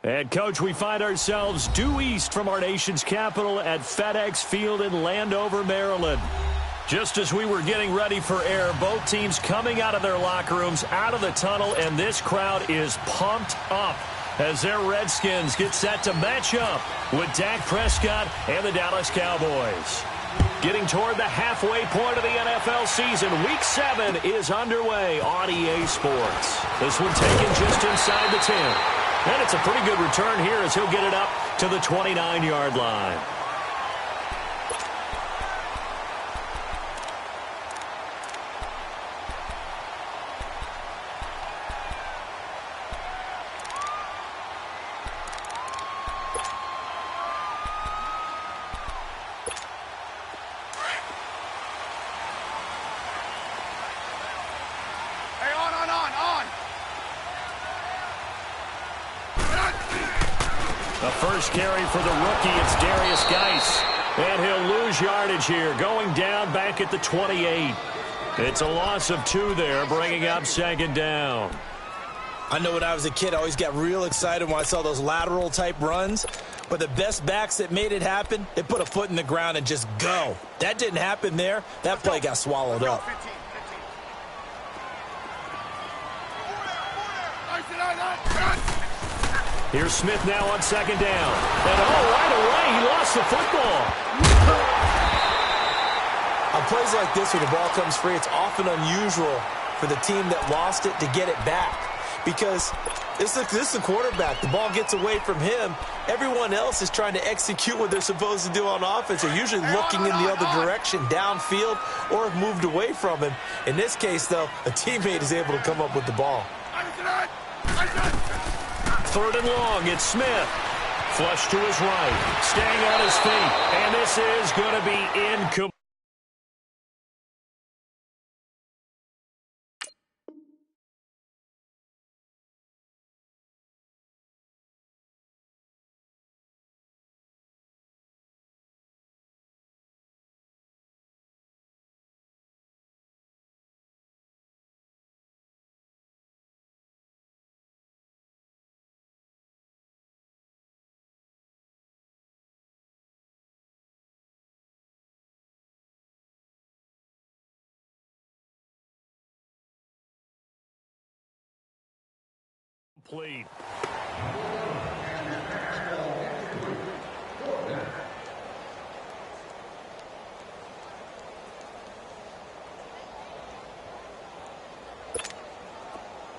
And, Coach, we find ourselves due east from our nation's capital at FedEx Field in Landover, Maryland. Just as we were getting ready for air, both teams coming out of their locker rooms, out of the tunnel, and this crowd is pumped up as their Redskins get set to match up with Dak Prescott and the Dallas Cowboys. Getting toward the halfway point of the NFL season, Week 7 is underway on EA Sports. This one taken just inside the 10. And it's a pretty good return here as he'll get it up to the 29-yard line. The first carry for the rookie, it's Darius Geis. And he'll lose yardage here, going down back at the 28. It's a loss of 2 there, bringing up second down. I know when I was a kid, I always got real excited when I saw those lateral-type runs. But the best backs that made it happen, they put a foot in the ground and just go. That didn't happen there. That play got swallowed up. Here's Smith now on second down. And right away, he lost the football. On plays like this where the ball comes free, it's often unusual for the team that lost it to get it back. Because this is the quarterback. The ball gets away from him. Everyone else is trying to execute what they're supposed to do on offense. They're usually looking in the other direction, downfield, or have moved away from him. In this case, though, a teammate is able to come up with the ball. 3rd and long, it's Smith. Flush to his right, staying on his feet. And this is going to be incomplete.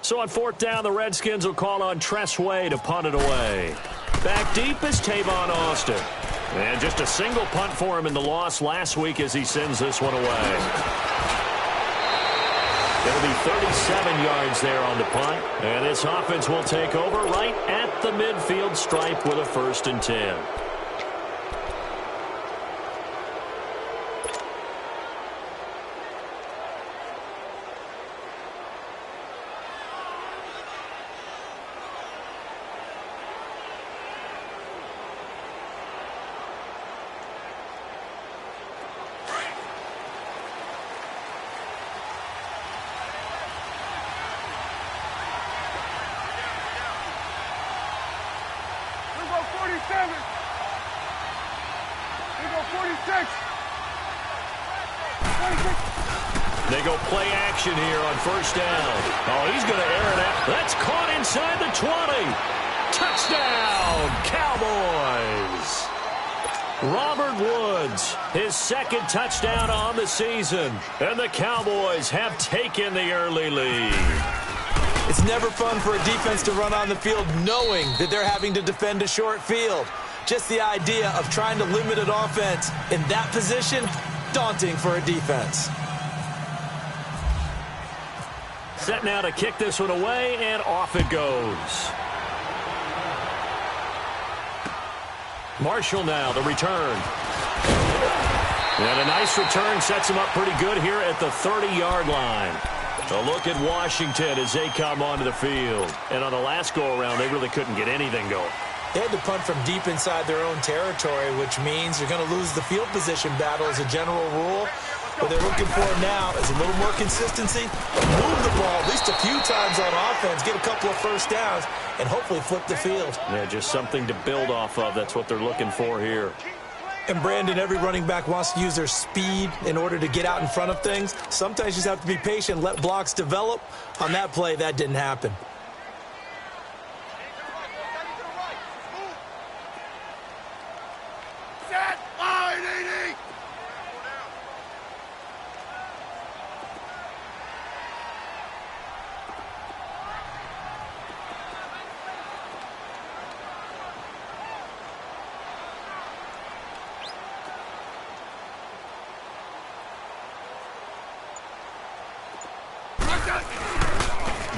So on 4th down, the Redskins will call on Tressway to punt it away. Back deep is Tavon Austin. And just a single punt for him in the loss last week as he sends this one away. It'll be 37 yards there on the punt. And this offense will take over right at the midfield stripe with a 1st and 10. They go play action here on 1st down. Oh, he's going to air it out. That's caught inside the 20. Touchdown, Cowboys. Robert Woods, his 2nd touchdown on the season. And the Cowboys have taken the early lead. It's never fun for a defense to run on the field knowing that they're having to defend a short field. Just the idea of trying to limit an offense in that position, daunting for a defense. Set now to kick this one away, and off it goes. Marshall now, the return. And a nice return sets him up pretty good here at the 30-yard line. A look at Washington as they come onto the field. And on the last go-around, they really couldn't get anything going. They had to punt from deep inside their own territory, which means you're going to lose the field position battle as a general rule. What they're looking for now is a little more consistency, move the ball at least a few times on offense, get a couple of first downs, and hopefully flip the field. Yeah, just something to build off of. That's what they're looking for here. And, Brandon, every running back wants to use their speed in order to get out in front of things. Sometimes you just have to be patient, let blocks develop. On that play, that didn't happen.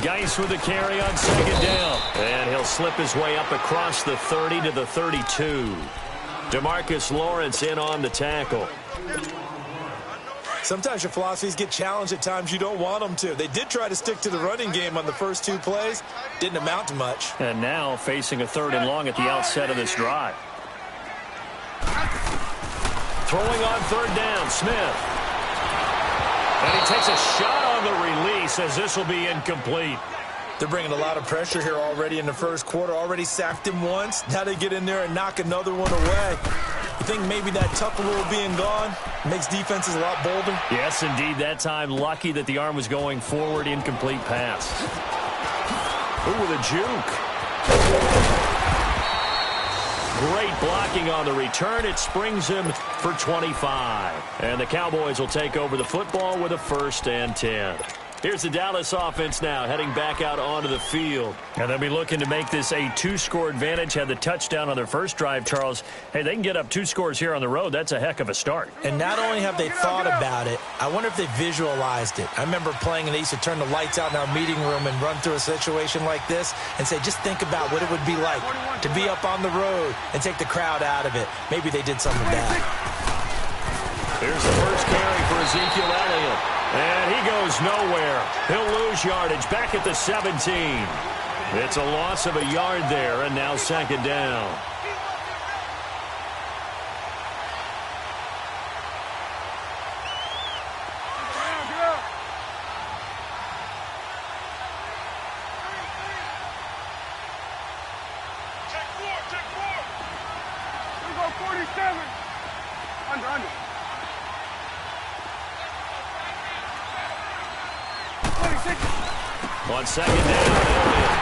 Geis with the carry on second down. And he'll slip his way up across the 30 to the 32. DeMarcus Lawrence in on the tackle. Sometimes your philosophies get challenged at times you don't want them to. They did try to stick to the running game on the first two plays. Didn't amount to much. And now facing a 3rd and long at the outset of this drive. Throwing on 3rd down, Smith. And he takes a shot on the release as this will be incomplete. They're bringing a lot of pressure here already in the first quarter. Already sacked him once. Now they get in there and knock another one away. You think maybe that tuck rule being gone makes defenses a lot bolder? Yes, indeed. That time, lucky that the arm was going forward. Incomplete pass. Ooh, with a juke. Great blocking on the return. It springs him for 25. And the Cowboys will take over the football with a 1st and 10. Here's the Dallas offense now heading back out onto the field. And they'll be looking to make this a 2-score advantage. Had the touchdown on their first drive, Charles. Hey, they can get up 2 scores here on the road. That's a heck of a start. And not only have they thought about it, I wonder if they visualized it. I remember playing and they used to turn the lights out in our meeting room and run through a situation like this and say, just think about what it would be like to be up on the road and take the crowd out of it. Maybe they did something bad. Here's the first carry for Ezekiel Elliott. And he goes nowhere. He'll lose yardage back at the 17. It's a loss of a yard there, and now 2nd down. On 2nd down, Elliott.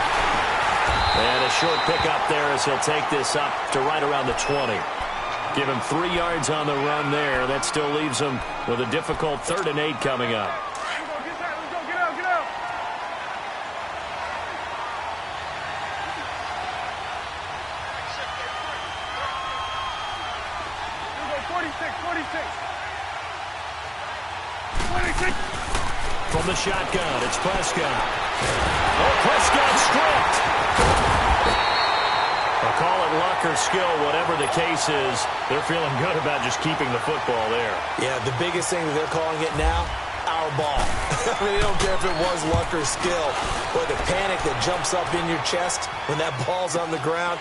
And a short pickup there as he'll take this up to right around the 20. Give him 3 yards on the run there. That still leaves him with a difficult 3rd and 8 coming up. From the shotgun, it's Prescott. Oh, Prescott stripped. I'll call it luck or skill, whatever the case is. They're feeling good about just keeping the football there. Yeah, the biggest thing that they're calling it now, our ball. I mean, they don't care if it was luck or skill. Or the panic that jumps up in your chest when that ball's on the ground.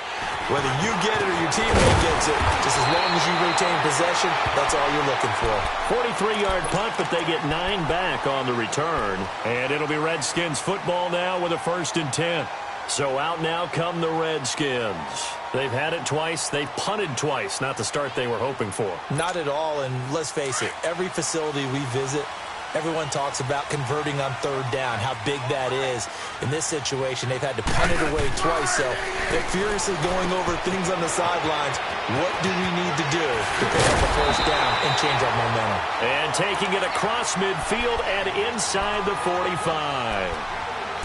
Whether you get it or your teammate gets it, just as long as you retain possession, that's all you're looking for. 43-yard punt, but they get 9 back on the return. And it'll be Redskins football now with a 1st and 10. So out now come the Redskins. They've had it twice. They've punted twice. Not the start they were hoping for. Not at all, and let's face it, every facility we visit, everyone talks about converting on 3rd down, how big that is. In this situation, they've had to punt it away twice, so they're furiously going over things on the sidelines. What do we need to do to pick up a 1st down and change our momentum? And taking it across midfield and inside the 45.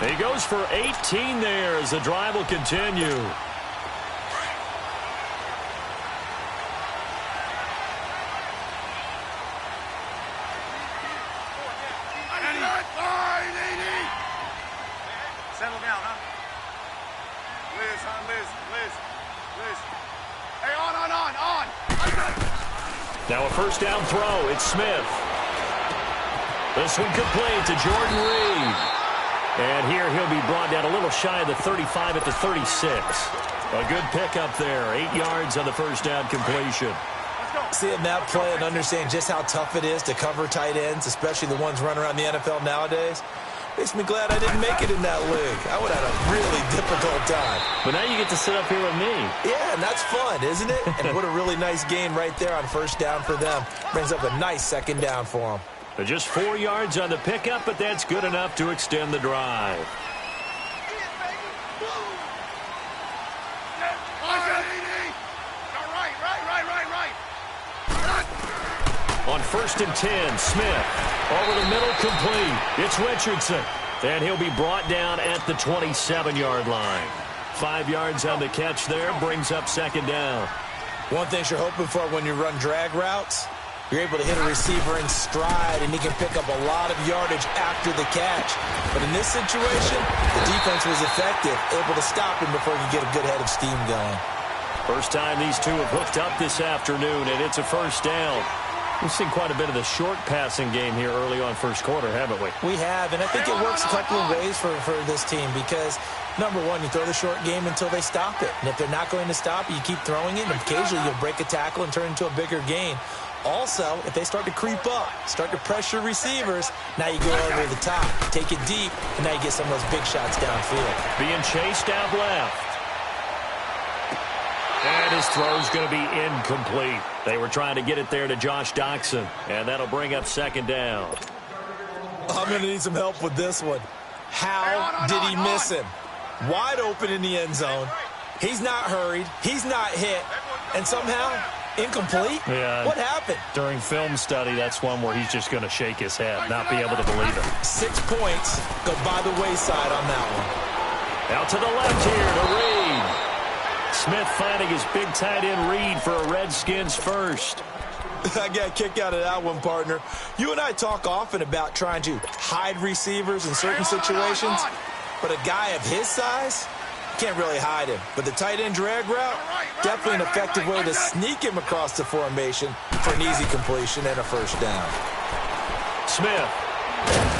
He goes for 18 there as the drive will continue. Settle down, huh? Liz, huh? Liz. Hey, on. Now a 1st down throw. It's Smith. This one complete to Jordan Reed. And here he'll be brought down a little shy of the 35 at the 36. A good pickup there. 8 yards on the 1st down completion. Let's go. Seeing that play and understanding just how tough it is to cover tight ends, especially the ones running around the NFL nowadays, makes me glad I didn't make it in that league. I would have had a really difficult time. But now you get to sit up here with me. Yeah, and that's fun, isn't it? And what a really nice game right there on first down for them. Brings up a nice second down for them. They're just 4 yards on the pickup, but that's good enough to extend the drive. On 1st and 10, Smith over the middle, complete. It's Richardson, and he'll be brought down at the 27-yard line. 5 yards on the catch there, brings up second down. One thing you're hoping for when you run drag routes, you're able to hit a receiver in stride, and he can pick up a lot of yardage after the catch. But in this situation, the defense was effective, able to stop him before he could get a good head of steam going. First time these two have hooked up this afternoon, and it's a first down. We've seen quite a bit of the short passing game here early on first quarter, haven't we? We have, and I think it works a couple of ways for this team because, number one, you throw the short game until they stop it. And if they're not going to stop it, you keep throwing it, and occasionally you'll break a tackle and turn it into a bigger gain. Also, if they start to creep up, start to pressure receivers, now you go over the top, take it deep, and now you get some of those big shots downfield. Being chased out left. And his throw's going to be incomplete. They were trying to get it there to Josh Doxson, and that'll bring up second down. I'm going to need some help with this one. How did he miss him? Wide open in the end zone. He's not hurried. He's not hit. And somehow, incomplete? Yeah. What happened? During film study, that's one where he's just going to shake his head, not be able to believe it. 6 points go by the wayside on that one. Out to the left here to Reed. Smith finding his big tight end Reed for a Redskins first. I got a kick out of that one, partner. You and I talk often about trying to hide receivers in certain situations, but a guy of his size can't really hide him. But the tight end drag route, definitely an effective way to sneak him across the formation for an easy completion and a first down. Smith,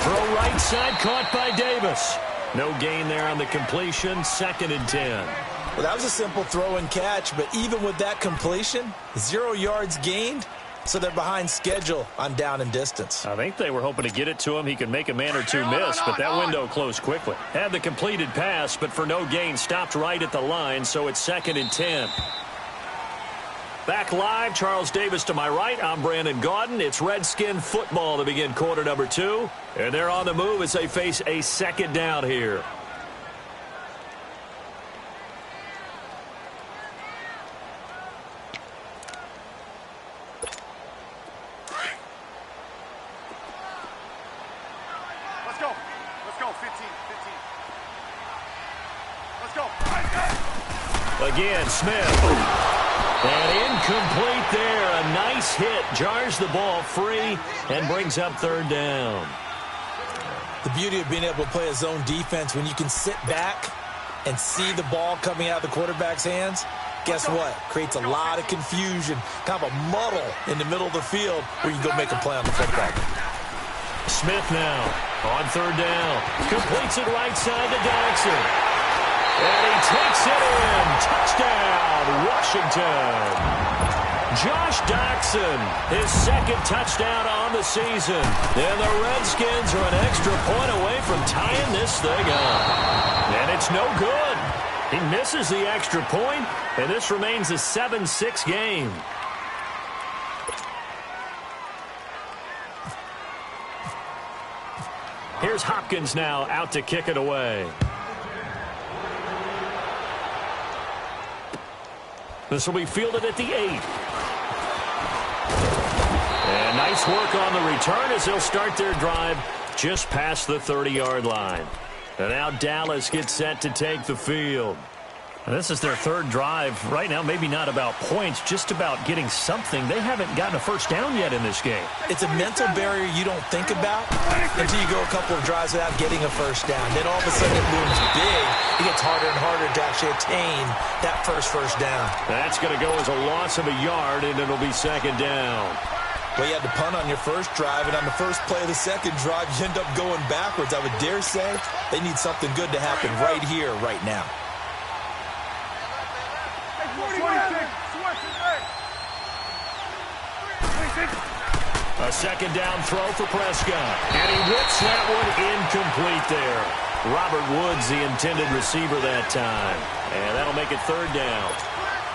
throw right side, caught by Davis. No gain there on the completion, 2nd and 10. Well, that was a simple throw and catch, but even with that completion, 0 yards gained, so they're behind schedule on down and distance. I think they were hoping to get it to him. He could make a man or two miss, but that window closed quickly. Had the completed pass, but for no gain, stopped right at the line, so it's 2nd and 10. Back live, Charles Davis to my right. I'm Brandon Gaudin. It's Redskin football to begin quarter number 2, and they're on the move as they face a second down here. Again, Smith. And incomplete there. A nice hit. Jars the ball free and brings up 3rd down. The beauty of being able to play a zone defense when you can sit back and see the ball coming out of the quarterback's hands, guess what? Creates a lot of confusion, kind of a muddle in the middle of the field where you can go make a play on the football. Smith now on 3rd down. Completes it right side to Doxson. And he takes it in. Touchdown, Washington. Josh Doxson, his 2nd touchdown on the season. And the Redskins are an extra point away from tying this thing up. And it's no good. He misses the extra point, and this remains a 7-6 game. Here's Hopkins now out to kick it away. This will be fielded at the 8. And nice work on the return as they'll start their drive just past the 30-yard line. And now Dallas gets set to take the field. And this is their 3rd drive. Right now, maybe not about points, just about getting something. They haven't gotten a first down yet in this game. It's a mental barrier you don't think about until you go a couple of drives without getting a first down. Then all of a sudden it looms big. It gets harder and harder to actually attain that first down. That's going to go as a loss of a yard, and it'll be 2nd down. Well, you had to punt on your first drive, and on the first play of the second drive, you end up going backwards. I would dare say they need something good to happen right here, right now. A second down throw for Prescott. And he whips that one incomplete there. Robert Woods, the intended receiver that time. And that'll make it third down.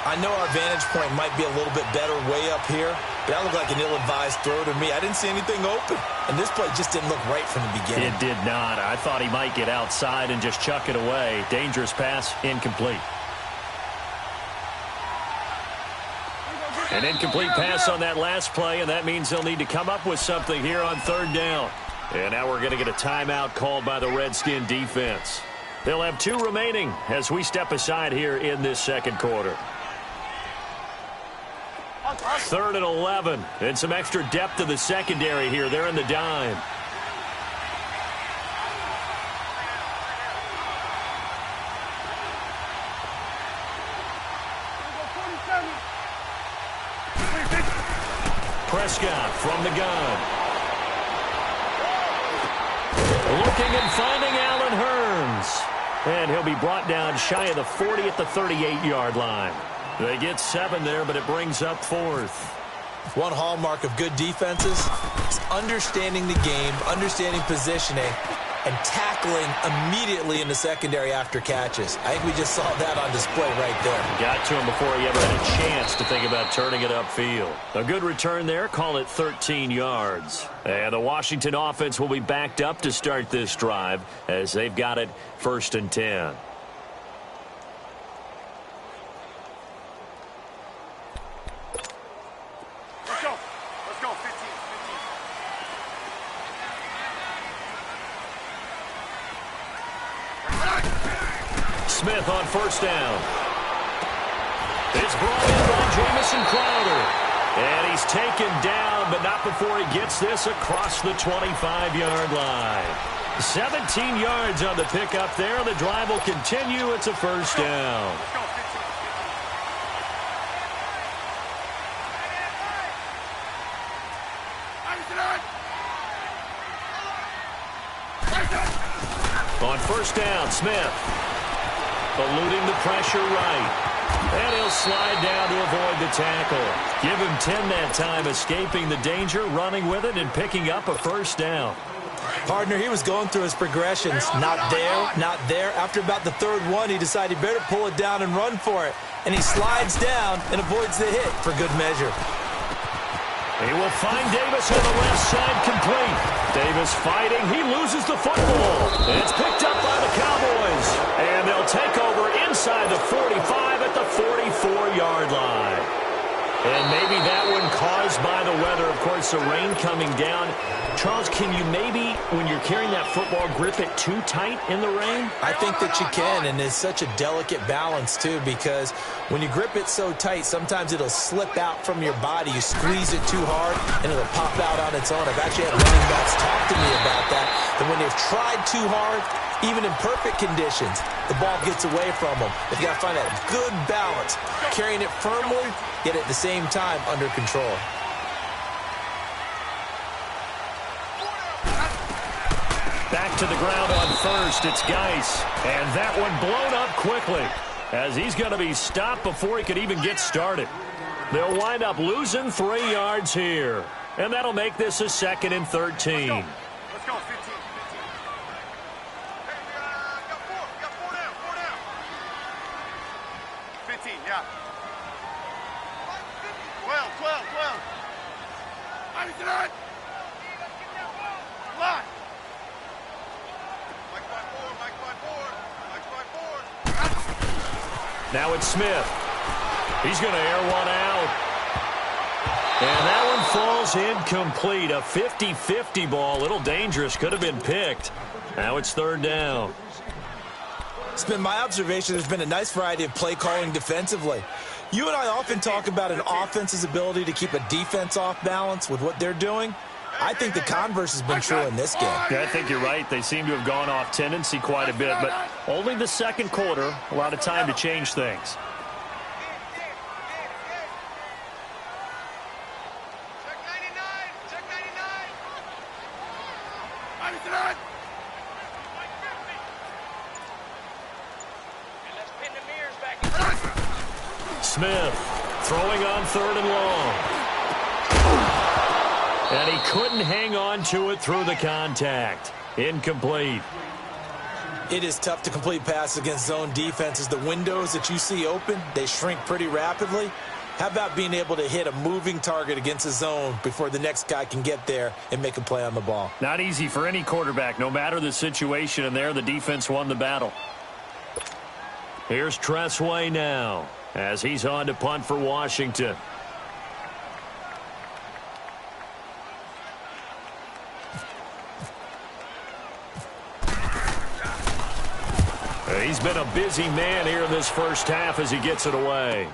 I know our vantage point might be a little bit better way up here, but that looked like an ill-advised throw to me. I didn't see anything open, and this play just didn't look right from the beginning. It did not. I thought he might get outside and just chuck it away. Dangerous pass, incomplete. An incomplete pass on that last play, and that means they'll need to come up with something here on third down. And now we're going to get a timeout called by the Redskin defense. They'll have 2 remaining as we step aside here in this second quarter. 3rd and 11, and some extra depth to the secondary here. They're in the dime. Prescott from the gun. Looking and finding Allen Hurns. And he'll be brought down shy of the 40 at the 38-yard line. They get 7 there, but it brings up 4th. One hallmark of good defenses is understanding the game, understanding positioning, and tackling immediately in the secondary after catches. I think we just saw that on display right there. Got to him before he ever had a chance to think about turning it upfield. A good return there, call it 13 yards. And the Washington offense will be backed up to start this drive as they've got it 1st and 10. Smith on 1st down. It's brought in by Jamison Crowder. And he's taken down, but not before he gets this across the 25-yard line. 17 yards on the pickup there. The drive will continue. It's a 1st down. On 1st down, Smith. Eluding the pressure right. And he'll slide down to avoid the tackle. Give him 10 that time, escaping the danger, running with it, and picking up a 1st down. Partner, he was going through his progressions. Not there, not there. After about the 3rd one, he decided he better pull it down and run for it. And he slides down and avoids the hit for good measure. He will find Davis on the left side, complete. Davis fighting. He loses the football. It's picked up by the Cowboys. And they'll take over inside the 45 at the 44-yard line. And maybe that one caused by the weather. Of course, the rain coming down. Charles, can you maybe, when you're carrying that football, grip it too tight in the rain? I think that you can, and it's such a delicate balance, too, because when you grip it so tight, sometimes it'll slip out from your body. You squeeze it too hard, and it'll pop out on its own. I've actually had running backs talk to me about that when they've tried too hard, even in perfect conditions, the ball gets away from them. They've got to find that good balance, carrying it firmly, yet at the same time under control. Back to the ground on 1st. It's Geis. And that one blown up quickly as he's going to be stopped before he could even get started. They'll wind up losing 3 yards here. And that'll make this a 2nd and 13. Let's go, 15. 15, yeah. 12. I need that. Line. Now it's Smith. He's going to air one out. And that one falls incomplete. A 50-50 ball. A little dangerous. Could have been picked. Now it's 3rd down. It's been my observation there's been a nice variety of play calling defensively. You and I often talk about an offense's ability to keep a defense off balance with what they're doing. I think the converse has been true in this game. Yeah, I think you're right. They seem to have gone off tendency quite a bit, but only the second quarter, a lot of time to change things. Smith throwing on 3rd and long. And he couldn't hang on to it through the contact. Incomplete. It is tough to complete passes against zone defenses. The windows that you see open, they shrink pretty rapidly. How about being able to hit a moving target against a zone before the next guy can get there and make a play on the ball? Not easy for any quarterback, no matter the situation, and there the defense won the battle. Here's Tressway now as he's on to punt for Washington. He's been a busy man here in this first half as he gets it away.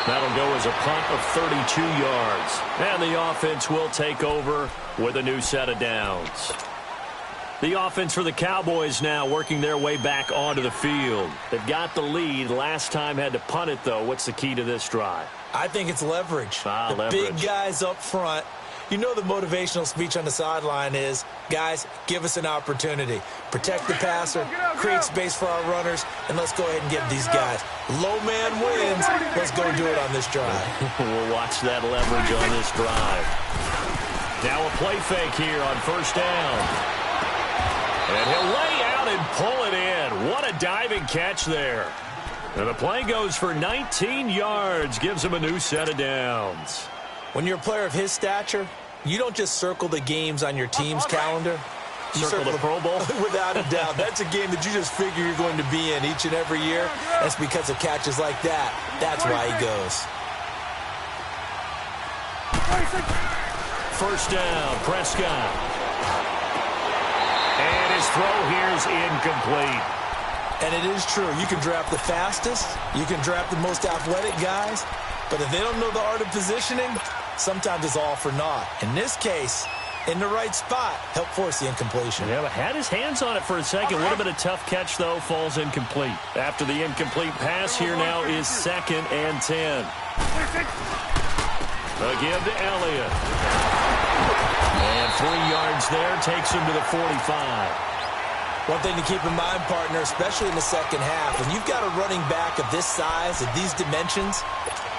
That'll go as a punt of 32 yards. And the offense will take over with a new set of downs. The offense for the Cowboys now working their way back onto the field. They've got the lead. Last time had to punt it, though. What's the key to this drive? I think it's leverage. The leverage. Big guys up front. You know the motivational speech on the sideline is, guys, give us an opportunity. Protect the passer, create space for our runners, and let's go ahead and get these guys. Low man wins. Let's go do it on this drive. We'll watch that leverage on this drive. Now a play fake here on first down. And he'll lay out and pull it in. What a diving catch there. And the play goes for 19 yards, gives him a new set of downs. When you're a player of his stature, you don't just circle the games on your team's calendar. You circle the Pro Bowl? Without a doubt. That's a game that you just figure you're going to be in each and every year. That's because of catches like that. That's why he goes. First down, Prescott. And his throw here is incomplete. And it is true. You can draft the fastest. You can draft the most athletic guys. But if they don't know the art of positioning, sometimes it's all for naught. In this case, in the right spot, help force the incompletion. Yeah, but had his hands on it for a second. Would have been a tough catch, though. Falls incomplete. After the incomplete pass, here now is 2nd and 10. A give to Elliott. And 3 yards there takes him to the 45. One thing to keep in mind, partner, especially in the second half, when you've got a running back of this size, of these dimensions,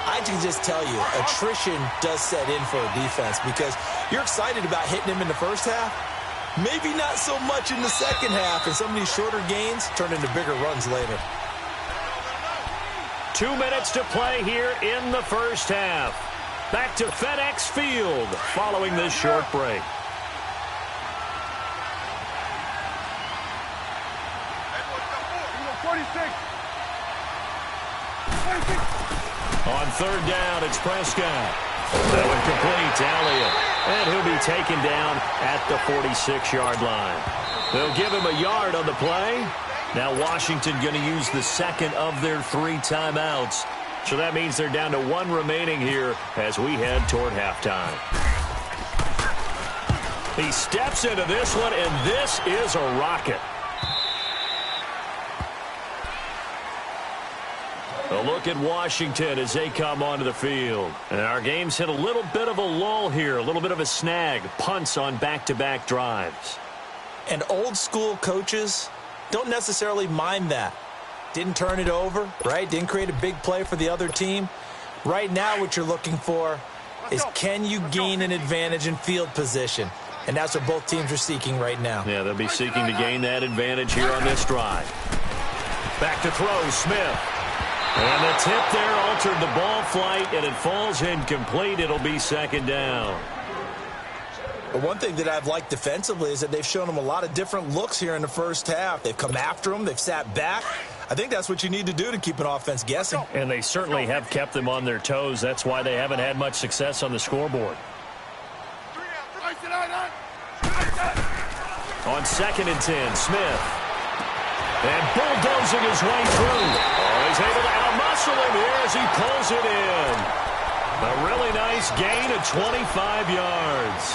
I can just tell you, attrition does set in for a defense because you're excited about hitting him in the first half. Maybe not so much in the second half, and some of these shorter gains turn into bigger runs later. 2 minutes to play here in the first half. Back to FedEx Field following this short break. On third down, it's Prescott. That one complete to Elliott. And he'll be taken down at the 46-yard line. They'll give him a yard on the play. Now Washington going to use the second of their 3 timeouts. So that means they're down to 1 remaining here as we head toward halftime. He steps into this one, and this is a rocket. A look at Washington as they come onto the field. And our game's hit a little bit of a lull here, a little bit of a snag. Punts on back-to-back drives. And old-school coaches don't necessarily mind that. Didn't turn it over, right? Didn't create a big play for the other team. Right now what you're looking for is can you gain an advantage in field position? And that's what both teams are seeking right now. Yeah, they'll be seeking to gain that advantage here on this drive. Back to throw, Smith. And the tip there altered the ball flight, and it falls incomplete. It'll be 2nd down. But one thing that I've liked defensively is that they've shown them a lot of different looks here in the first half. They've come after them. They've sat back. I think that's what you need to do to keep an offense guessing. And they certainly have kept them on their toes. That's why they haven't had much success on the scoreboard. On 2nd and 10, Smith. And bulldozing his way through. Oh, he's able to outmuscle him here as he pulls it in. A really nice gain of 25 yards.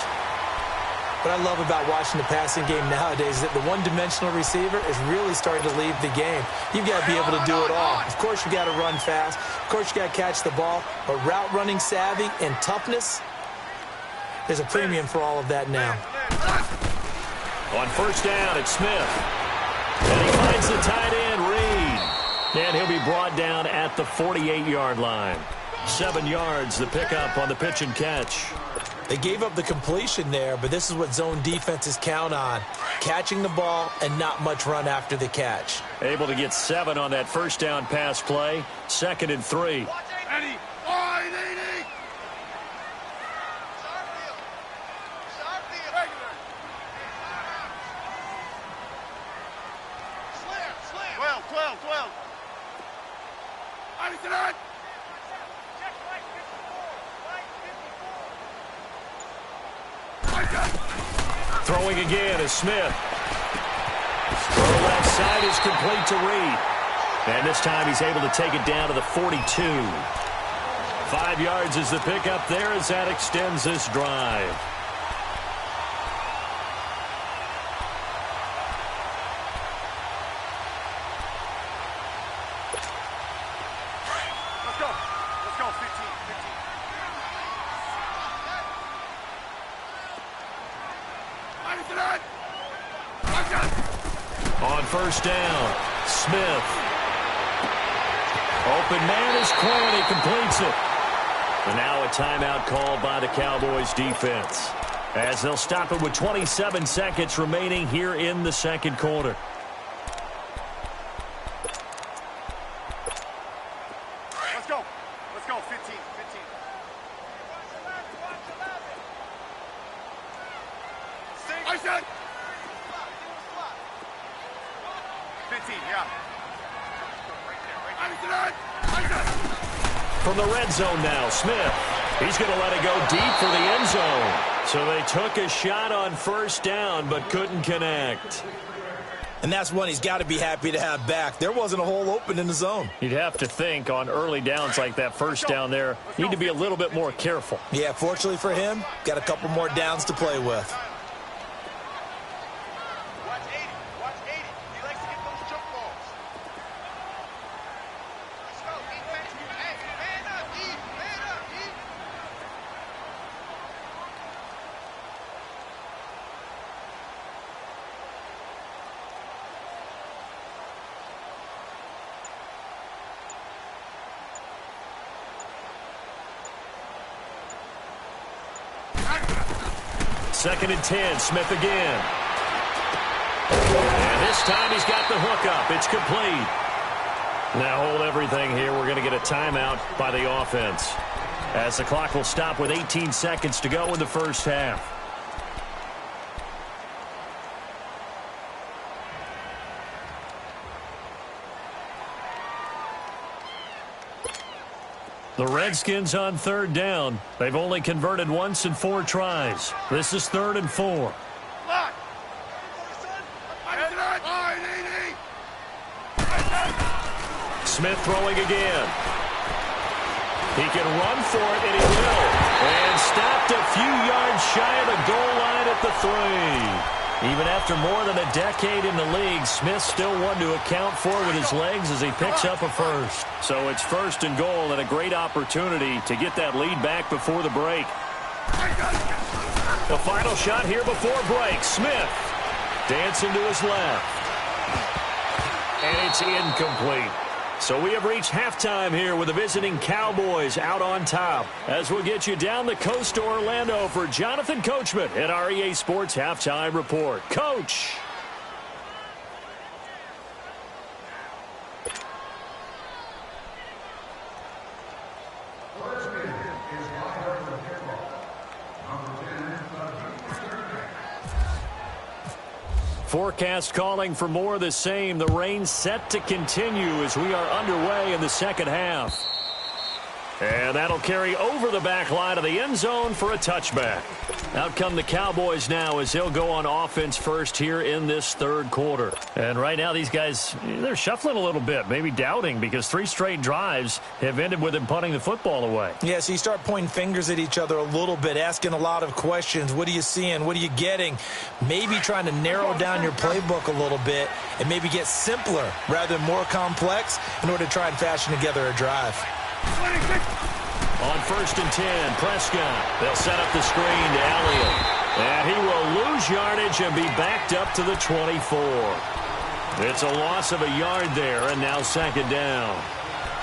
What I love about watching the passing game nowadays is that the one-dimensional receiver is really starting to leave the game. You've got to be able to do it all. Of course, you got to run fast. Of course, you got to catch the ball. But route running savvy and toughness, there's a premium for all of that now. On first down, it's Smith. And he finds the tight end, Reed. And he'll be brought down at the 48-yard line. 7 yards, the pickup on the pitch and catch. They gave up the completion there, but this is what zone defenses count on. Catching the ball and not much run after the catch. Able to get 7 on that first down pass play. 2nd and 3. Eddie. Wide, Eddie. Slam. 12. Eddie, tonight. Throwing again is Smith. Throw left side is complete to Reed. And this time he's able to take it down to the 42. 5 yards is the pickup there as that extends this drive. Let's go. 15. On first down, Smith. Open man is Quinn. He completes it. And now a timeout called by the Cowboys defense, as they'll stop it with 27 seconds remaining here in the second quarter. Let's go. 15. 15, yeah. From the red zone now, Smith. He's going to let it go deep for the end zone. So they took a shot on first down but couldn't connect. And that's one he's got to be happy to have back. There wasn't a hole open in the zone. You'd have to think on early downs like that first down there, need to be a little bit more careful. Yeah, fortunately for him, got a couple more downs to play with. Watch 80. He likes to get those jump balls. Let's go. Hey, man up, E. Second and 10, Smith again. And this time he's got the hook up. It's complete. Now hold everything here. We're going to get a timeout by the offense, as the clock will stop with 18 seconds to go in the first half. The Redskins on third down. They've only converted once in 4 tries. This is 3rd and 4. Smith throwing again. He can run for it, and he will. And stopped a few yards shy of the goal line at the 3. Even after more than a decade in the league, Smith still one to account for with his legs as he picks up a first. So it's 1st and goal and a great opportunity to get that lead back before the break. The final shot here before break. Smith dancing to his left. And it's incomplete. So we have reached halftime here with the visiting Cowboys out on top. As we'll get you down the coast to Orlando for Jonathan Coachman at our EA Sports Halftime Report. Coach. Forecast calling for more of the same. The rain set to continue as we are underway in the second half. And that'll carry over the back line of the end zone for a touchback. Out come the Cowboys now as they'll go on offense first here in this third quarter. And right now these guys, they're shuffling a little bit, maybe doubting, because 3 straight drives have ended with them punting the football away. Yeah, so you start pointing fingers at each other a little bit, asking a lot of questions. What are you seeing? What are you getting? Maybe trying to narrow down your playbook a little bit and maybe get simpler rather than more complex in order to try and fashion together a drive. On 1st and 10, Prescott. They'll set up the screen to Elliott. And he will lose yardage and be backed up to the 24. It's a loss of a yard there, and now 2nd down.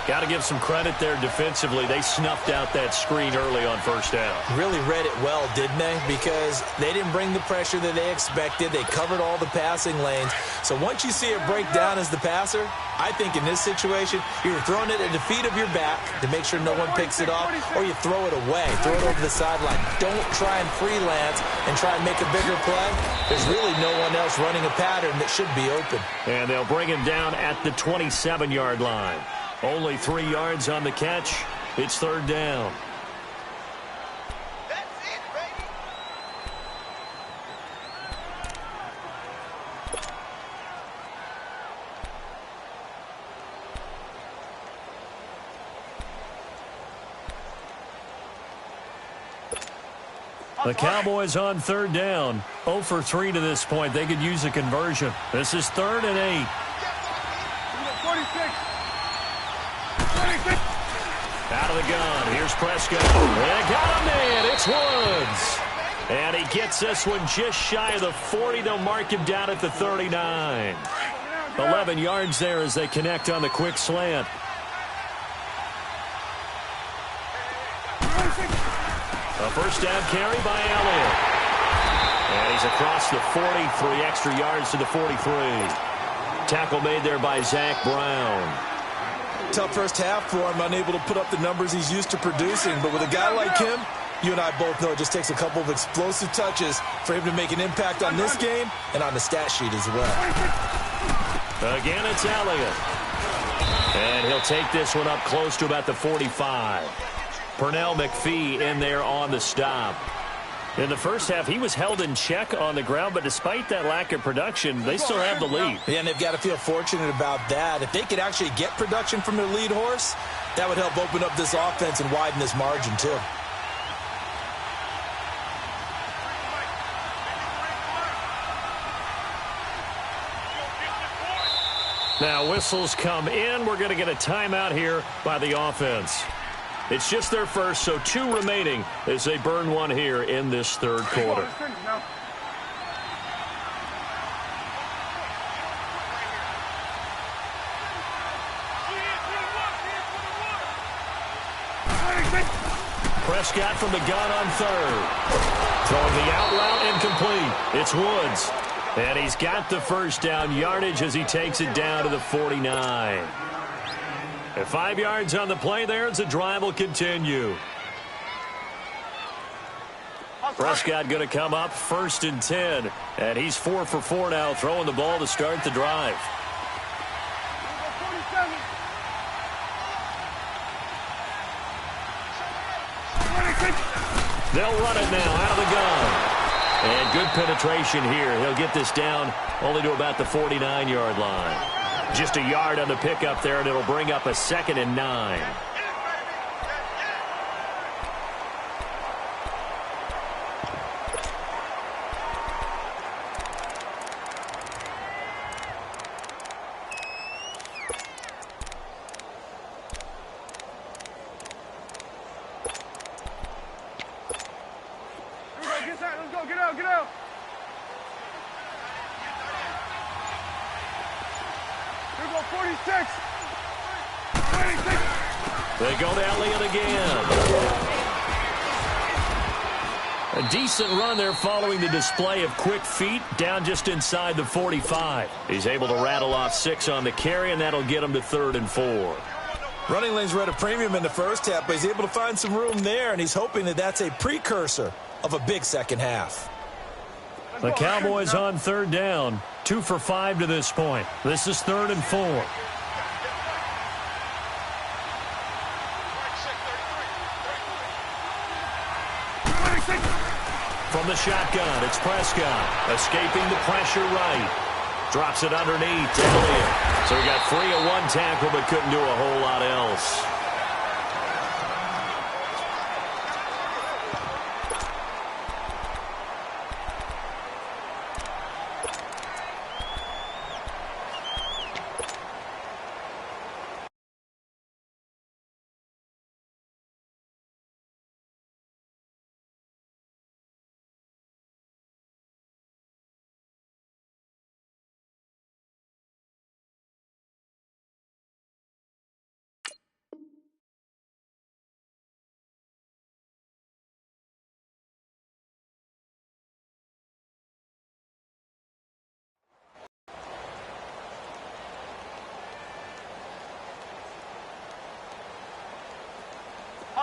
Got to give some credit there defensively. They snuffed out that screen early on first down. Really read it well, didn't they? Because they didn't bring the pressure that they expected. They covered all the passing lanes. So once you see it break down as the passer, I think in this situation, you're throwing it at the feet of your back to make sure no one picks it off, or you throw it away. Throw it over the sideline. Don't try and freelance and try and make a bigger play. There's really no one else running a pattern that should be open. And they'll bring him down at the 27-yard line. Only 3 yards on the catch. It's third down. That's it, baby. The Cowboys on third down. 0 for 3 to this point. They could use a conversion. This is 3rd and 8. 46. Out of the gun. Here's Prescott. And got him in. It's Woods. And he gets this one just shy of the 40. They'll mark him down at the 39. 11 yards there as they connect on the quick slant. A first down carry by Elliott. And he's across the 40, 3 extra yards to the 43. Tackle made there by Zach Brown. Tough first half for him, unable to put up the numbers he's used to producing. But with a guy like him, you and I both know it just takes a couple of explosive touches for him to make an impact on this game and on the stat sheet as well. Again, it's Elliott. And he'll take this one up close to about the 45. Pernell McPhee in there on the stop. In the first half, he was held in check on the ground, but despite that lack of production, they still have the lead. Yeah, and they've got to feel fortunate about that. If they could actually get production from their lead horse, that would help open up this offense and widen this margin too. Now whistles come in. We're going to get a timeout here by the offense. It's just their first, so 2 remaining as they burn one here in this third quarter. Prescott from the gun on third. Throwing the out route incomplete. It's Woods. And he's got the first down yardage as he takes it down to the 49. And 5 yards on the play there as the drive will continue. Prescott going to come up 1st and 10. And he's 4 for 4 now, throwing the ball to start the drive. They'll run it now out of the gun. And good penetration here. He'll get this down only to about the 49-yard line. Just a yard on the pickup there, and it'll bring up a 2nd and 9. Let's go, get out, get out. Here we go, 46. 26. They go to Elliott again. A decent run there following the display of quick feet down just inside the 45. He's able to rattle off 6 on the carry, and that'll get him to 3rd and 4. Running lanes were at a premium in the first half, but he's able to find some room there, and he's hoping that that's a precursor of a big second half. The Cowboys on third down. 2 for 5 to this point. This is 3rd and 4. From the shotgun, it's Prescott. Escaping the pressure right. Drops it underneath to Elliott. So he got free of 1 tackle, but couldn't do a whole lot else.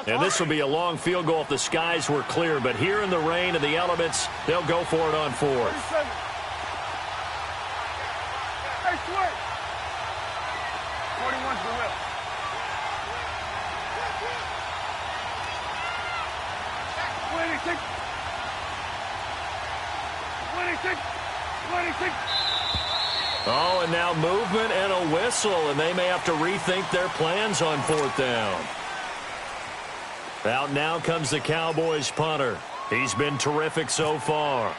And this will be a long field goal if the skies were clear. But here in the rain and the elements, they'll go for it on fourth. Hey, switch. 41's the whip. 26. 26. 26. Oh, and now movement and a whistle, and they may have to rethink their plans on fourth down. Out now comes the Cowboys punter. He's been terrific so far.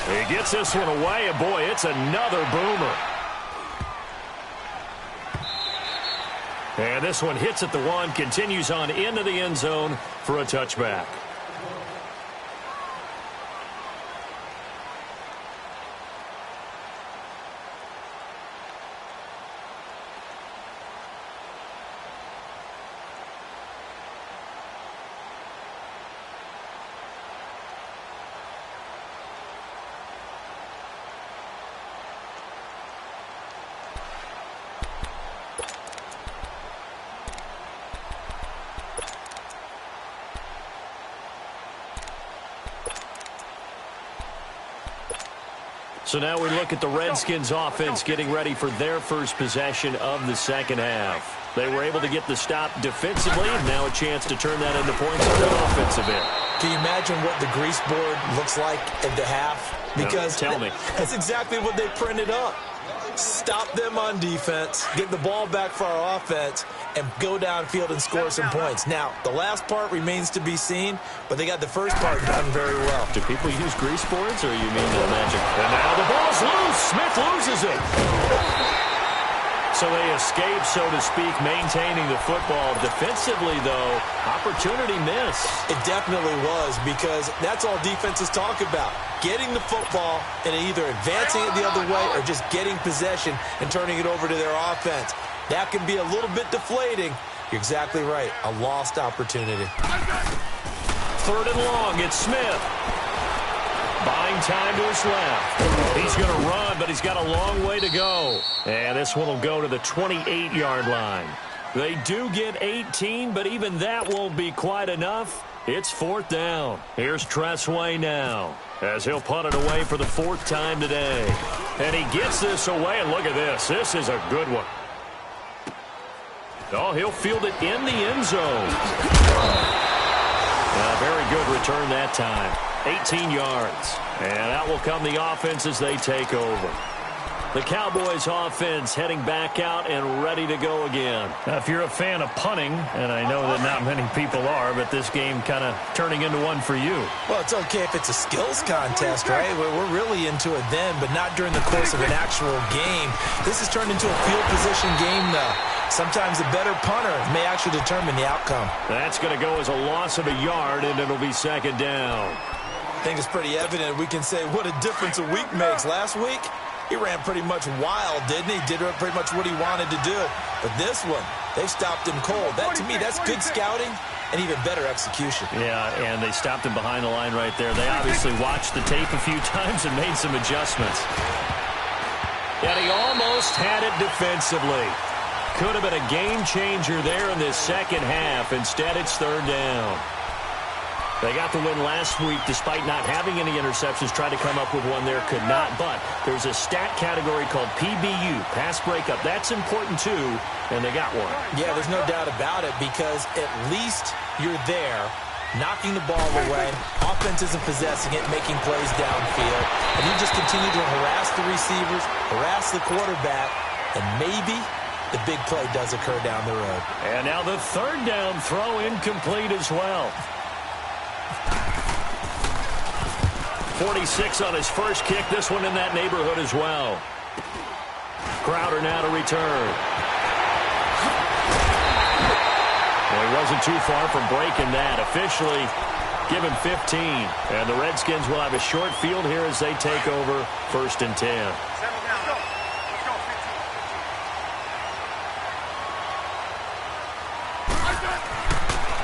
He gets this one away, and boy, it's another boomer. And this one hits at the one, continues on into the end zone for a touchback. So now we look at the Redskins offense getting ready for their first possession of the second half. They were able to get the stop defensively, and now a chance to turn that into points on the offensive end. Can you imagine what the grease board looks like at the half? Because tell me. That's exactly what they printed up. Stop them on defense, get the ball back for our offense, and go downfield and score some points. Now, the last part remains to be seen, but they got the first part done very well. Do people use grease boards, or you mean the magic? And now the ball's loose. Smith loses it. So they escape, so to speak, maintaining the football. Defensively, though, opportunity miss. It definitely was, because that's all defenses talk about. Getting the football and either advancing it the other way or just getting possession and turning it over to their offense. That can be a little bit deflating. You're exactly right. A lost opportunity. Third and long. It's Smith. Buying time to his left. He's going to run, but he's got a long way to go. And this one will go to the 28-yard line. They do get 18, but even that won't be quite enough. It's fourth down. Here's Tressway now, as he'll punt it away for the fourth time today. And he gets this away, and look at this. This is a good one. Oh, he'll field it in the end zone. Very good return that time. 18 yards. And out will come the offense as they take over. The Cowboys offense heading back out and ready to go again. Now, if you're a fan of punting, and I know that not many people are, but this game kind of turning into one for you. Well, it's okay if it's a skills contest, right? We're really into it then, but not during the course of an actual game. This has turned into a field position game, though. Sometimes a better punter may actually determine the outcome. That's going to go as a loss of a yard, and it'll be second down. I think it's pretty evident. We can say what a difference a week makes. Last week, he ran pretty much wild, didn't he? Did pretty much what he wanted to do. But this one, they've stopped him cold. That, to me, that's good scouting and even better execution. Yeah, and they stopped him behind the line right there. They obviously watched the tape a few times and made some adjustments. And he almost had it defensively. Could have been a game changer there in this second half. Instead, it's third down. They got the win last week despite not having any interceptions. Tried to come up with one there, could not. But there's a stat category called PBU, pass breakup. That's important too, and they got one. Yeah, there's no doubt about it, because at least you're there, knocking the ball away. Offense isn't possessing it, making plays downfield. And you just continue to harass the receivers, harass the quarterback, and maybe the big play does occur down the road. And now the third down throw incomplete as well. 46 on his first kick. This one in that neighborhood as well. Crowder now to return. Well, he wasn't too far from breaking that. Officially, give him 15. And the Redskins will have a short field here as they take over first and 10.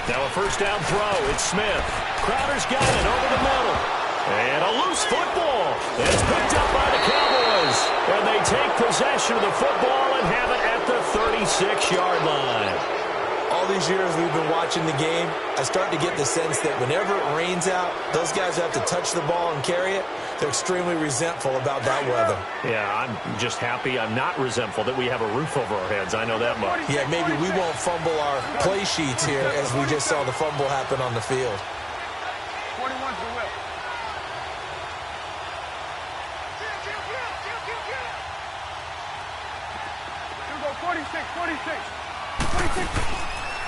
Now a first down throw. It's Smith. Crowder's got it over the middle. And a loose football. It's picked up by the Cowboys. And they take possession of the football and have it at the 36-yard line. All these years we've been watching the game, I start to get the sense that whenever it rains out, those guys who have to touch the ball and carry it, they're extremely resentful about that weather. Yeah, I'm just happy I'm not resentful that we have a roof over our heads. I know that much. Yeah, maybe we won't fumble our play sheets here as we just saw the fumble happen on the field. 21's the whip. You go 46, 46.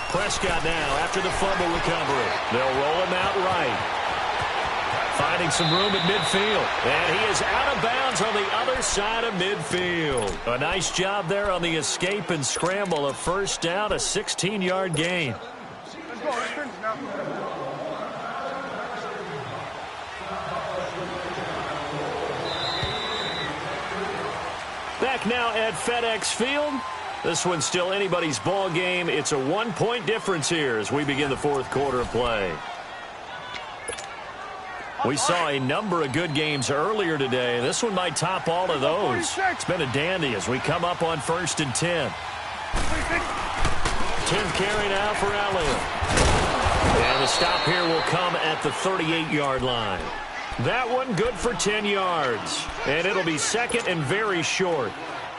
Prescott now after the fumble recovery. They'll roll him out right. Finding some room at midfield. And he is out of bounds on the other side of midfield. A nice job there on the escape and scramble. A first down, a 16-yard gain. Let's go. Let's finish now. Back now at FedEx Field. This one's still anybody's ball game. It's a 1-point difference here as we begin the fourth quarter of play. We saw a number of good games earlier today. This one might top all of those. It's been a dandy as we come up on 1st and 10. 10th carry now for Elliott. And the stop here will come at the 38-yard line. That one good for 10 yards. And it'll be second and very short.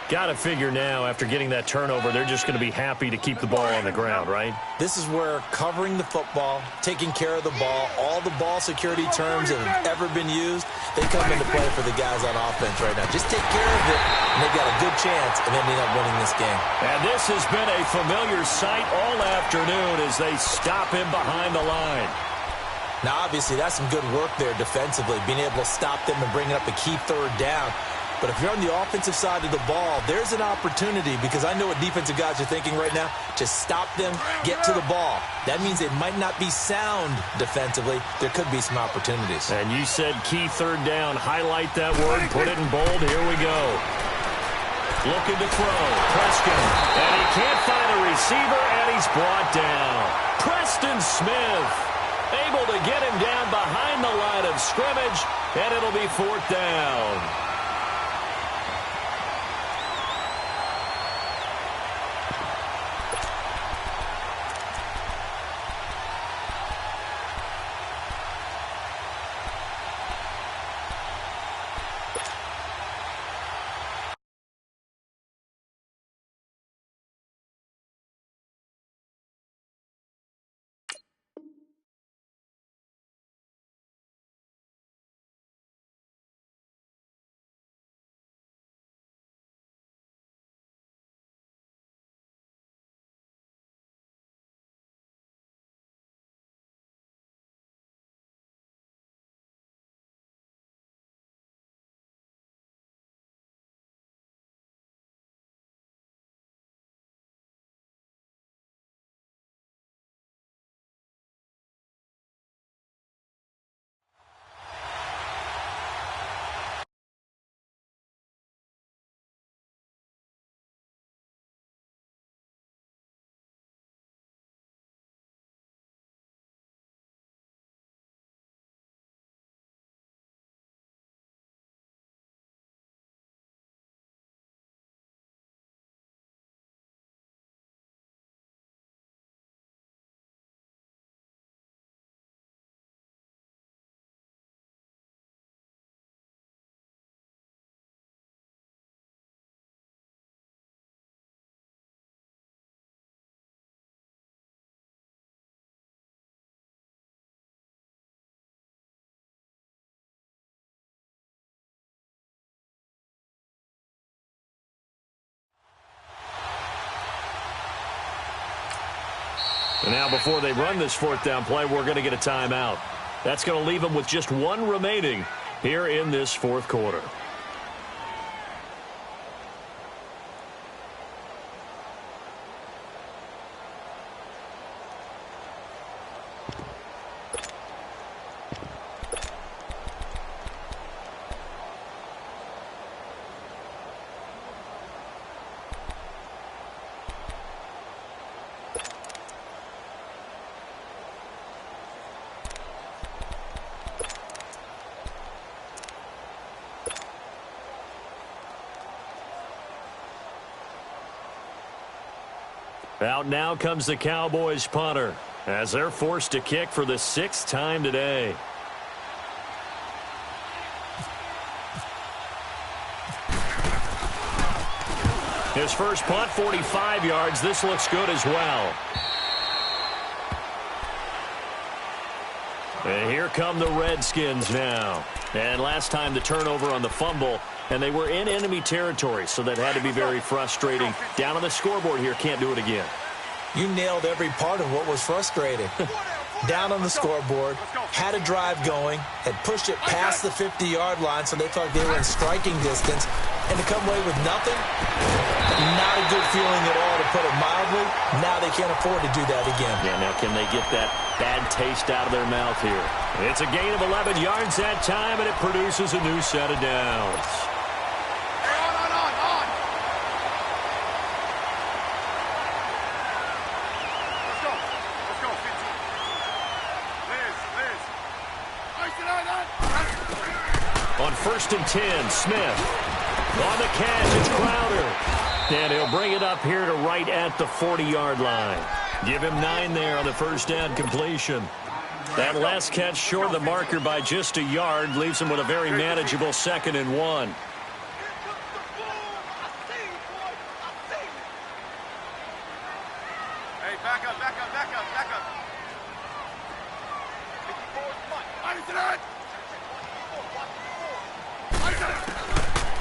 Got to figure now, after getting that turnover, they're just going to be happy to keep the ball on the ground, right? This is where covering the football, taking care of the ball, all the ball security terms that have ever been used, they come into play for the guys on offense right now. Just take care of it, and they've got a good chance of ending up winning this game. And this has been a familiar sight all afternoon as they stop him behind the line. Now, obviously, that's some good work there defensively, being able to stop them and bring up a key third down. But if you're on the offensive side of the ball, there's an opportunity, because I know what defensive guys are thinking right now. Just stop them, get to the ball. That means they might not be sound defensively. There could be some opportunities. And you said key third down. Highlight that word, put it in bold. Here we go. Looking to throw. Prescott. And he can't find a receiver, and he's brought down. Preston Smith able to get him down behind the line of scrimmage, and it'll be fourth down. And now before they run this fourth down play, we're going to get a timeout. That's going to leave them with just one remaining here in this fourth quarter. Out now comes the Cowboys punter as they're forced to kick for the 6th time today. His first punt, 45 yards. This looks good as well. And here come the Redskins now. And last time the turnover on the fumble, and they were in enemy territory, so that had to be very frustrating. Down on the scoreboard here, can't do it again. You nailed every part of what was frustrating. Down on the scoreboard, had a drive going, had pushed it past the 50-yard line, so they thought they were in striking distance, and to come away with nothing, not a good feeling at all, to put it mildly. Now they can't afford to do that again. Yeah, now can they get that bad taste out of their mouth here? It's a gain of 11 yards that time, and it produces a new set of downs. On 1st and 10, Smith. On the catch, it's Crowder. And he'll bring it up here to right at the 40-yard line. Give him 9 there on the first down completion. That last catch short of the marker by just a yard leaves him with a very manageable 2nd and 1. Hey, back up.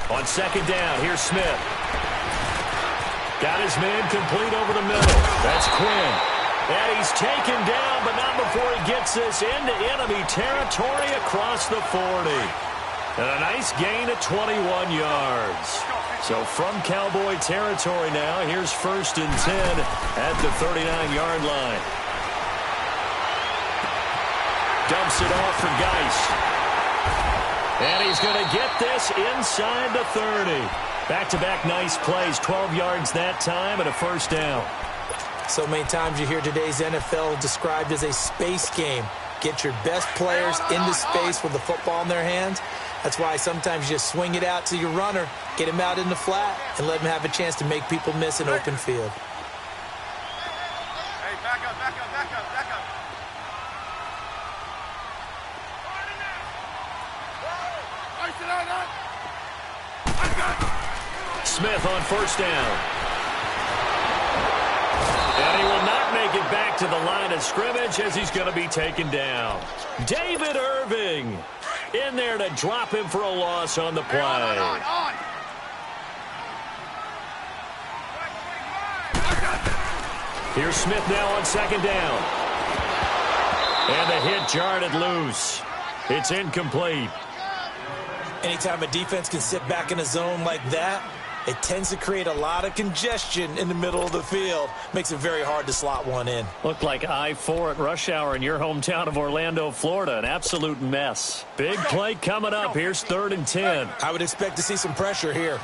On 2nd down, here's Smith. Got his man complete over the middle. That's Quinn. And he's taken down, but not before he gets this into enemy territory across the 40. And a nice gain of 21 yards. So from Cowboy territory now, here's 1st and 10 at the 39-yard line. Dumps it off for Geist. And he's going to get this inside the 30. Back-to-back nice plays, 12 yards that time and a first down. So many times you hear today's NFL described as a space game. Get your best players into space with the football in their hands. That's why sometimes you just swing it out to your runner, get him out in the flat, and let him have a chance to make people miss an open field. Hey, back up. Smith on 1st down. And he will not make it back to the line of scrimmage as he's going to be taken down. David Irving in there to drop him for a loss on the play. On. Here's Smith now on 2nd down. And the hit jarred it loose. It's incomplete. Anytime a defense can sit back in a zone like that, it tends to create a lot of congestion in the middle of the field. Makes it very hard to slot one in. Looked like I-4 at rush hour in your hometown of Orlando, Florida. An absolute mess. Big play coming up. Here's 3rd and 10. I would expect to see some pressure here.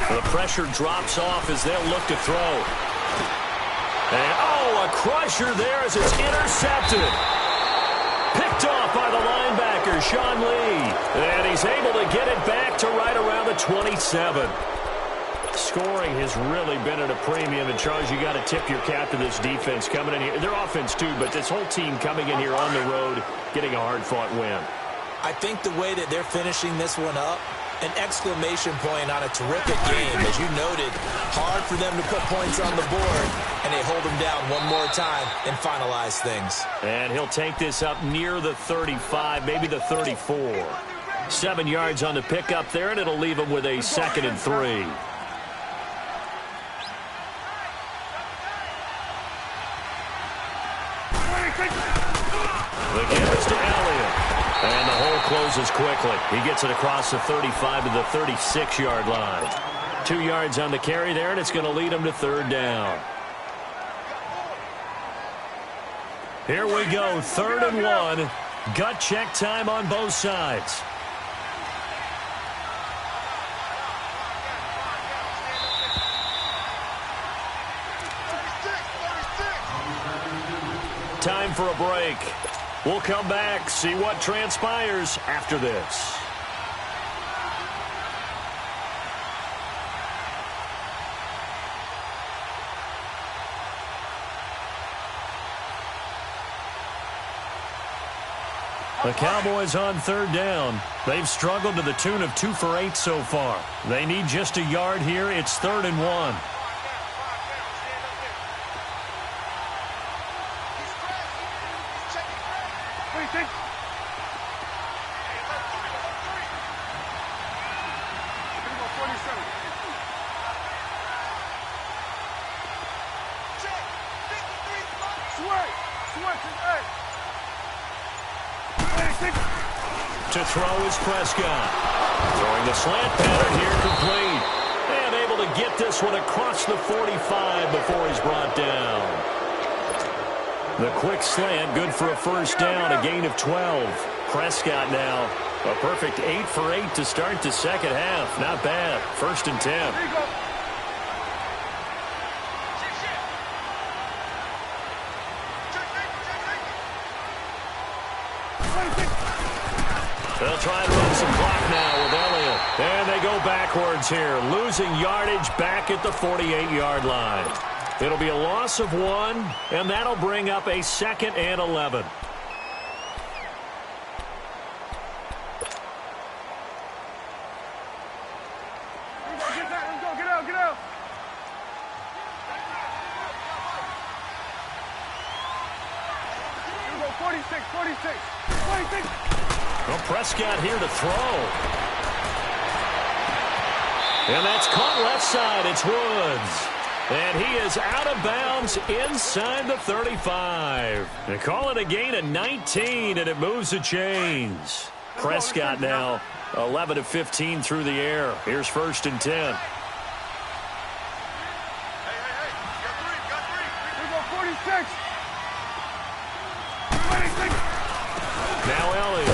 The pressure drops off as they'll look to throw. And, a crusher there as it's intercepted. Picked off by the linebacker, Sean Lee. And he's able to get it back to right around the 27. Scoring has really been at a premium. And, Charles, you got to tip your cap to this defense coming in here. Their offense, too, but this whole team coming in here on the road, getting a hard-fought win. I think the way that they're finishing this one up, an exclamation point on a terrific game. As you noted, hard for them to put points on the board, and they hold them down one more time and finalize things. And he'll take this up near the 35, maybe the 34. 7 yards on the pickup there, and it'll leave him with a 2nd and 3. The give is to Elliott. And the hole closes quickly. He gets it across the 35 to the 36-yard line. 2 yards on the carry there, and it's going to lead him to 3rd down. Here we go, 3rd and 1. Gut check time on both sides. Time for a break. We'll come back, see what transpires after this. The Cowboys on third down. They've struggled to the tune of 2 for 8 so far. They need just a yard here. It's 3rd and 1. To throw is Prescott. Throwing the slant pattern here, complete. And able to get this one across the 45 before he's brought down. The quick slant, good for a first down, a gain of 12. Prescott now, a perfect 8 for 8 to start the second half. Not bad. 1st and 10. They'll try to run some clock now with Elliott. And they go backwards here, losing yardage back at the 48-yard line. It'll be a loss of 1, and that'll bring up a 2nd and 11. Get out. 46. Well, Prescott here to throw. And that's caught left side. It's Woods. And he is out of bounds inside the 35. They call it a gain of 19, and it moves the chains. Prescott now 11 of 15 through the air. Here's 1st and 10. Hey. You got three. 46. Now Elliott.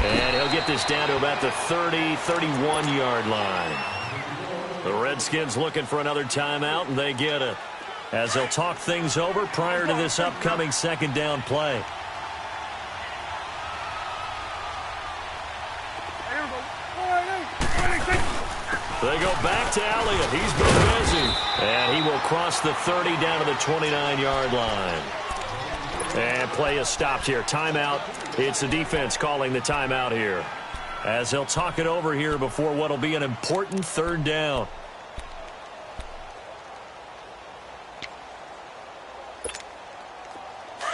And he'll get this down to about the 30-31-yard line. The Redskins looking for another timeout, and they get it, as they'll talk things over prior to this upcoming 2nd down play. They go back to Elliott. He's been busy. And he will cross the 30 down to the 29-yard line. And play is stopped here. Timeout. It's the defense calling the timeout here, as they'll talk it over here before what will be an important 3rd down.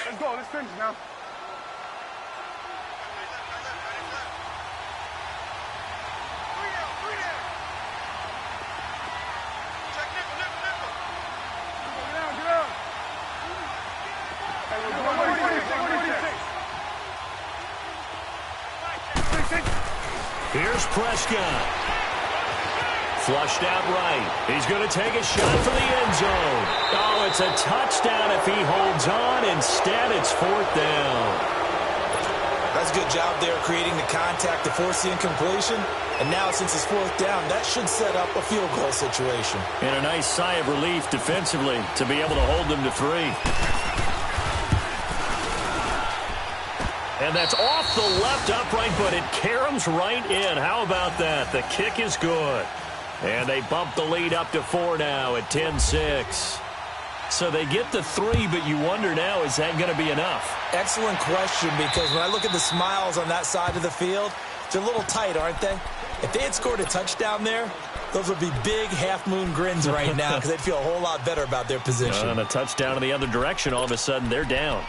Let's go. Let's finish now. Three down. Check nickel. Get out. Here's Prescott. Flushed out right. He's going to take a shot for the end zone. Oh, it's a touchdown if he holds on. Instead, it's 4th down. That's a good job there creating the contact to force the incompletion. And now, since it's 4th down, that should set up a field goal situation. And a nice sigh of relief defensively to be able to hold them to 3. And that's off the left upright, but it caroms right in. How about that? The kick is good. And they bump the lead up to 4 now at 10-6. So they get the 3, but you wonder now, is that going to be enough? Excellent question, because when I look at the smiles on that side of the field, they're a little tight, aren't they? If they had scored a touchdown there, those would be big half-moon grins right now, because they'd feel a whole lot better about their position. And a touchdown in the other direction, all of a sudden they're down.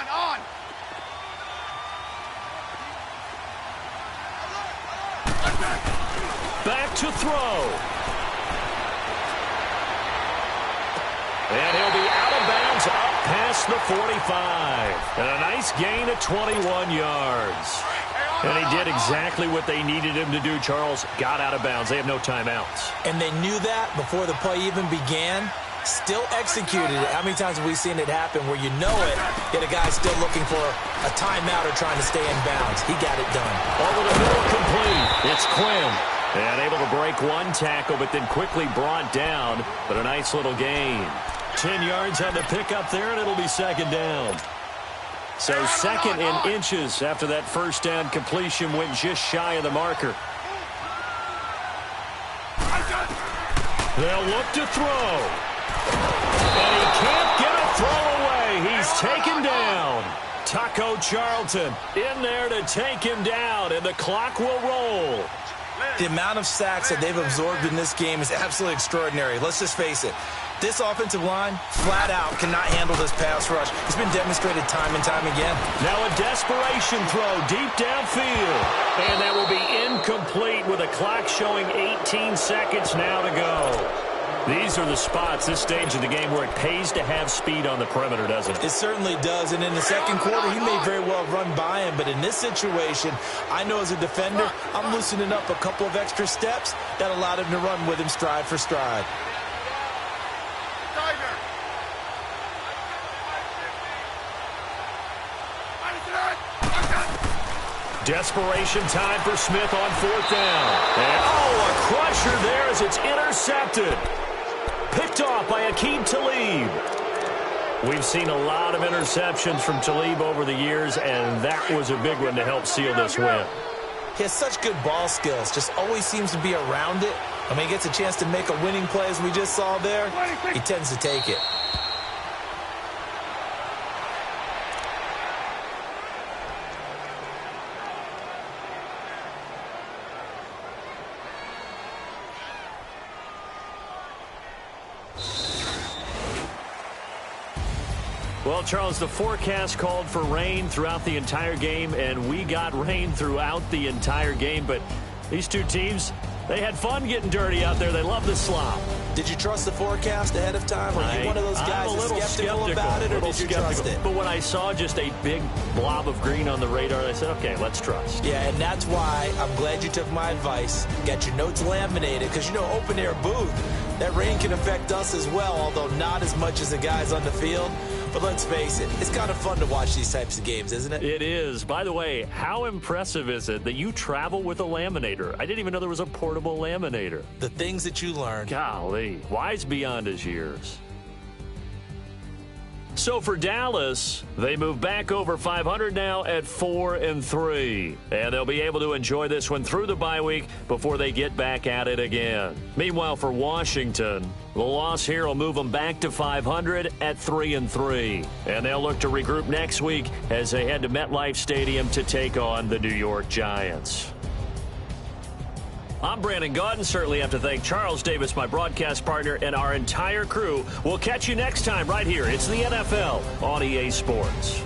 On. Back to throw. And he'll be out of bounds up past the 45. And a nice gain of 21 yards. And he did exactly what they needed him to do, Charles. Got out of bounds. They have no timeouts. And they knew that before the play even began. Still executed it. How many times have we seen it happen where you know it, yet a guy's still looking for a timeout or trying to stay in bounds? He got it done. Over the middle, complete. It's Quinn. And able to break one tackle, but then quickly brought down. But a nice little gain. 10 yards on the pickup there, and it'll be 2nd down. So 2nd in inches after that first down completion went just shy of the marker. They'll look to throw. And he can't get a throw away. He's taken down. Taco Charlton in there to take him down, and the clock will roll. The amount of sacks that they've absorbed in this game is absolutely extraordinary. Let's just face it. This offensive line, flat out, cannot handle this pass rush. It's been demonstrated time and time again. Now a desperation throw deep downfield. And that will be incomplete with a clock showing 18 seconds now to go. These are the spots, this stage of the game, where it pays to have speed on the perimeter, doesn't it? It certainly does. And in the second quarter, he may very well run by him. But in this situation, I know as a defender, I'm loosening up a couple of extra steps that allowed him to run with him stride for stride. Desperation time for Smith on fourth down. And, a crusher there as it's intercepted. Picked off by Aqib Talib. We've seen a lot of interceptions from Talib over the years, and that was a big one to help seal this win. He has such good ball skills, just always seems to be around it. When he gets a chance to make a winning play, as we just saw there, he tends to take it. Well, Charles, the forecast called for rain throughout the entire game, and we got rain throughout the entire game. But these two teams, they had fun getting dirty out there. They love the slop. Did you trust the forecast ahead of time? Are you one of those guys that's skeptical about it, or did you trust it? But when I saw just a big blob of green on the radar, I said, okay, let's trust. Yeah, and that's why I'm glad you took my advice. Got your notes laminated, because, open-air booth, that rain can affect us as well, although not as much as the guys on the field. But let's face it, it's kind of fun to watch these types of games, isn't it? It is. By the way, how impressive is it that you travel with a laminator? I didn't even know there was a portable laminator. The things that you learn. Golly, wise beyond his years. So for Dallas, they move back over 500 now at 4-3. And they'll be able to enjoy this one through the bye week before they get back at it again. Meanwhile, for Washington, the loss here will move them back to 500 at 3-3. And they'll look to regroup next week as they head to MetLife Stadium to take on the New York Giants. I'm Brandon Gaudin. Certainly have to thank Charles Davis, my broadcast partner, and our entire crew. We'll catch you next time right here. It's the NFL on EA Sports.